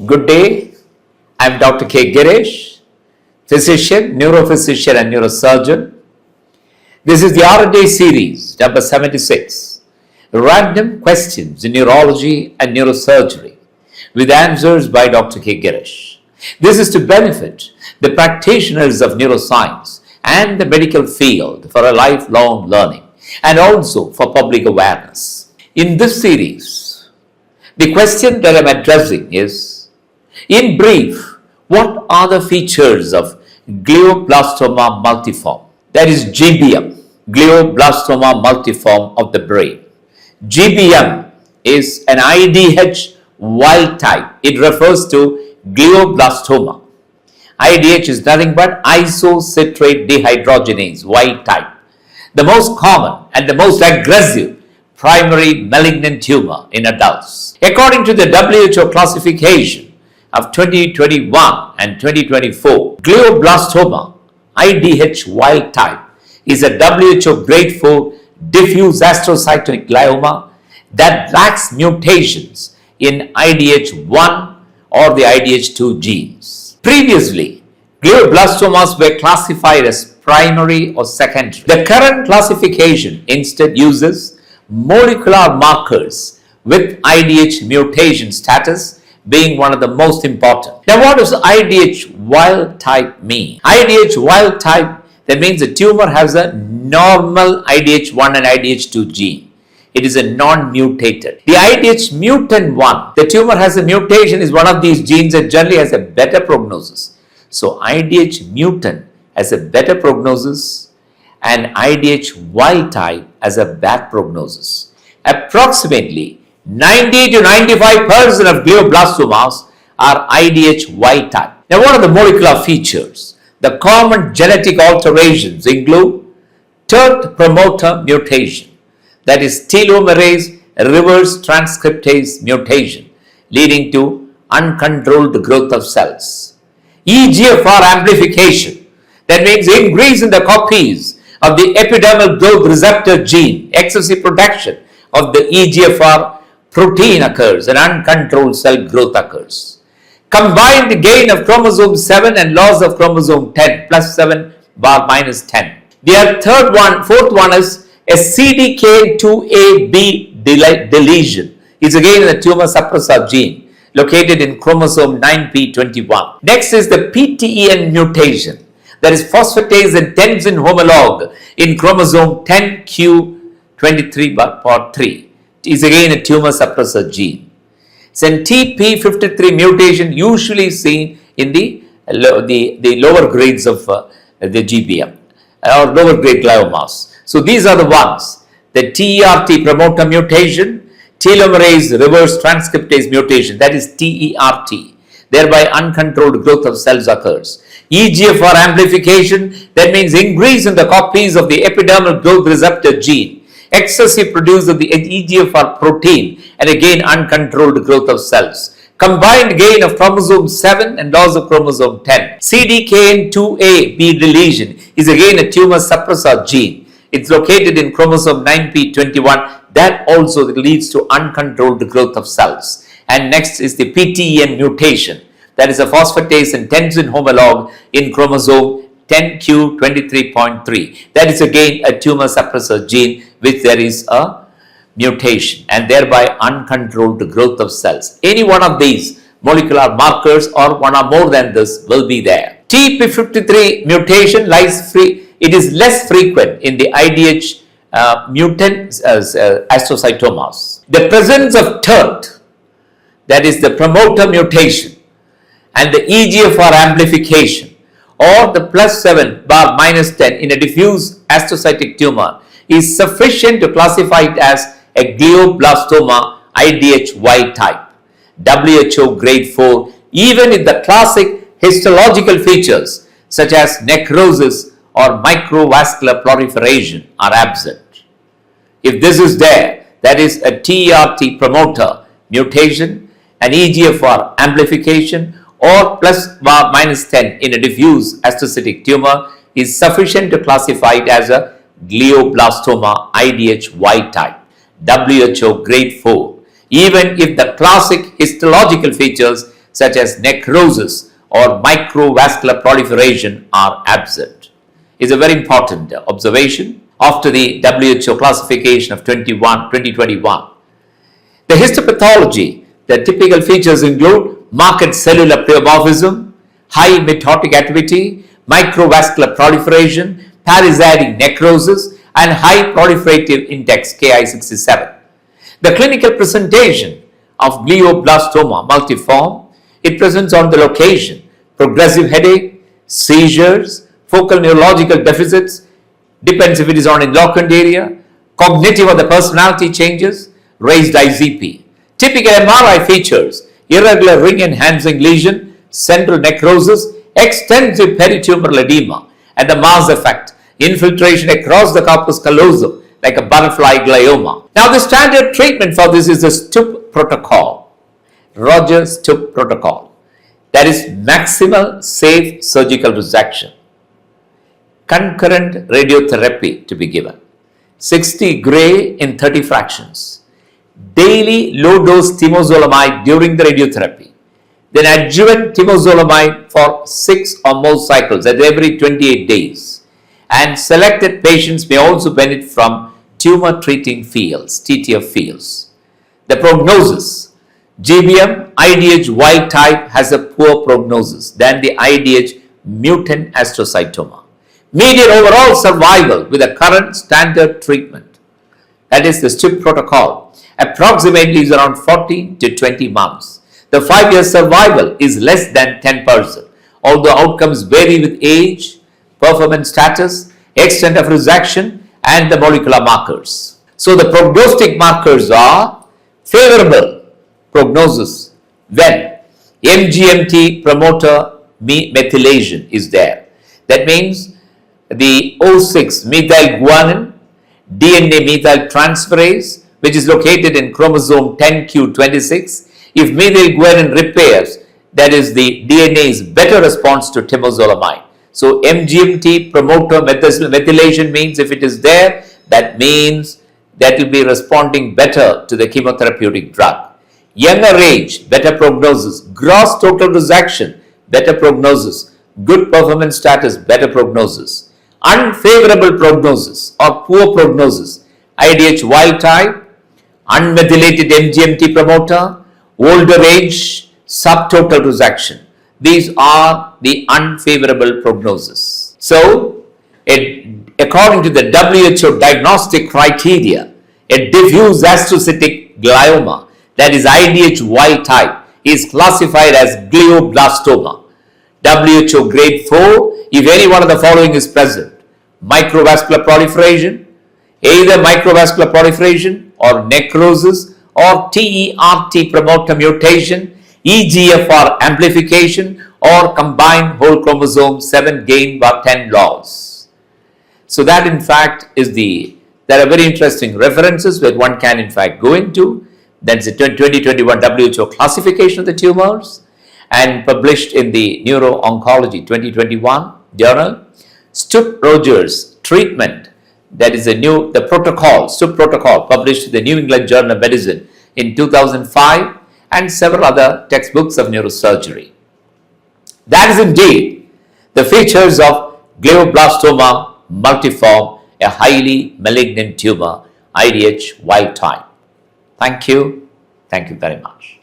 Good day, I am Dr.K GIREESH, physician, neurophysician and neurosurgeon. This is the R&A series number 76, Random Questions in Neurology and Neurosurgery with answers by Dr.K GIREESH. This is to benefit the practitioners of neuroscience and the medical field for a lifelong learning and also for public awareness. In this series, the question that I am addressing is, in brief, what are the features of glioblastoma multiforme? That is GBM, glioblastoma multiforme of the brain. GBM is an IDH wild type. It refers to glioblastoma. IDH is nothing but isocitrate dehydrogenase, wild type. The most common and the most aggressive primary malignant tumor in adults. According to the WHO classification of 2021 and 2024, glioblastoma, IDH wild type, is a WHO grade 4 diffuse astrocytic glioma that lacks mutations in IDH1 or the IDH2 genes. Previously, glioblastomas were classified as primary or secondary. The current classification instead uses molecular markers with IDH mutation status being one of the most important. Now, what does IDH wild type mean? IDH wild type, that means the tumor has a normal IDH1 and IDH2 gene. It is a non-mutated. The IDH mutant one, the tumor has a mutation, is one of these genes that generally has a better prognosis. So, IDH mutant has a better prognosis and IDH wild type has a bad prognosis. Approximately 90 to 95% of glioblastomas are IDH wild type. Now, what are the molecular features? The common genetic alterations include TERT promoter mutation, that is telomerase reverse transcriptase mutation, leading to uncontrolled growth of cells. EGFR amplification, that means increase in the copies of the epidermal growth receptor gene. Excessive production of the EGFR protein occurs and uncontrolled cell growth occurs. Combined gain of chromosome 7 and loss of chromosome 10 plus 7 bar minus 10. The fourth one is a CDK2AB deletion. It's again a tumor suppressor gene located in chromosome 9p21. Next is the PTEN mutation, that is phosphatase and tenzin homolog in chromosome 10q23.3. Is again a tumor suppressor gene. It's a TP53 mutation usually seen in the lower grades of the GBM or lower grade gliomas. So these are the ones: the TERT promoter mutation, telomerase reverse transcriptase mutation, that is TERT, thereby uncontrolled growth of cells occurs. EGFR amplification, that means increase in the copies of the epidermal growth receptor gene. Excessive produce of the EGFR protein and again uncontrolled growth of cells. Combined gain of chromosome 7 and loss of chromosome 10. CDKN2AB deletion is again a tumor suppressor gene. It's located in chromosome 9p21. That also leads to uncontrolled growth of cells. And next is the PTEN mutation, that is a phosphatase and tenzin homolog in chromosome 10q23.3. That is again a tumor suppressor gene which there is a mutation and thereby uncontrolled growth of cells. Any one of these molecular markers or one or more than this will be there. TP53 mutation it is less frequent in the IDH mutant astrocytomas. The presence of TERT, that is the promoter mutation, and the EGFR amplification or the plus 7 bar minus 10 in a diffuse astrocytic tumor is sufficient to classify it as a glioblastoma IDH wild type, WHO grade 4, even if the classic histological features such as necrosis or microvascular proliferation are absent. If this is there, that is a TERT promoter mutation, an EGFR amplification or plus bar minus 10 in a diffuse astrocytic tumor is sufficient to classify it as a glioblastoma IDH wild type, WHO grade 4, even if the classic histological features such as necrosis or microvascular proliferation are absent. It's a very important observation after the WHO classification of 2021. The histopathology, the typical features include marked cellular pleomorphism, high mitotic activity, microvascular proliferation, parasitic necrosis, and high proliferative index Ki67. The clinical presentation of glioblastoma multiforme, it presents on the location, progressive headache, seizures, focal neurological deficits, depends if it is on endocrine area, cognitive or the personality changes, raised IZP. Typical MRI features, irregular ring enhancing lesion, central necrosis, extensive peritumoral edema, and the mass effect, infiltration across the corpus callosum like a butterfly glioma. Now the standard treatment for this is the STUP protocol, Rogers-STUP protocol. That is maximal safe surgical resection. Concurrent radiotherapy to be given. 60 gray in 30 fractions. Daily low-dose temozolomide during the radiotherapy. Then adjuvant temozolomide for 6 or more cycles at every 28 days. And selected patients may also benefit from tumor treating fields, TTF fields. The prognosis. GBM IDH wild type has a poor prognosis than the IDH mutant astrocytoma. Median overall survival with the current standard treatment, that is the STUP protocol, approximately is around 14 to 20 months. The 5-year survival is less than 10%, although outcomes vary with age, performance status, extent of resection, and the molecular markers. So the prognostic markers are favorable prognosis when MGMT promoter methylation is there. That means the O6 methylguanine DNA methyltransferase, which is located in chromosome 10q26, if methylguanine repairs, that is the DNA is better response to temozolomide. So MGMT promoter methylation means if it is there, that means that will be responding better to the chemotherapeutic drug. Younger age, better prognosis. Gross total resection, better prognosis. Good performance status, better prognosis. Unfavorable prognosis or poor prognosis, IDH wild type, unmethylated MGMT promoter, older age, subtotal resection. These are the unfavorable prognosis. So, according to the WHO diagnostic criteria, a diffuse astrocytic glioma, that is IDH wild type, is classified as glioblastoma. WHO grade 4, if any one of the following is present: microvascular proliferation, either microvascular proliferation or necrosis or TERT promoter mutation, EGFR amplification, or combined whole chromosome 7 gain by 10 loss. So that in fact is there are very interesting references that one can in fact go into. That's the 2021 WHO classification of the tumors and published in the Neuro-Oncology 2021 journal. STUP Rogers treatment, that is the protocol, STUP protocol, published in the New England Journal of Medicine in 2005, and several other textbooks of neurosurgery. That is indeed the features of glioblastoma multiforme, a highly malignant tumor, IDH wild type. Thank you very much.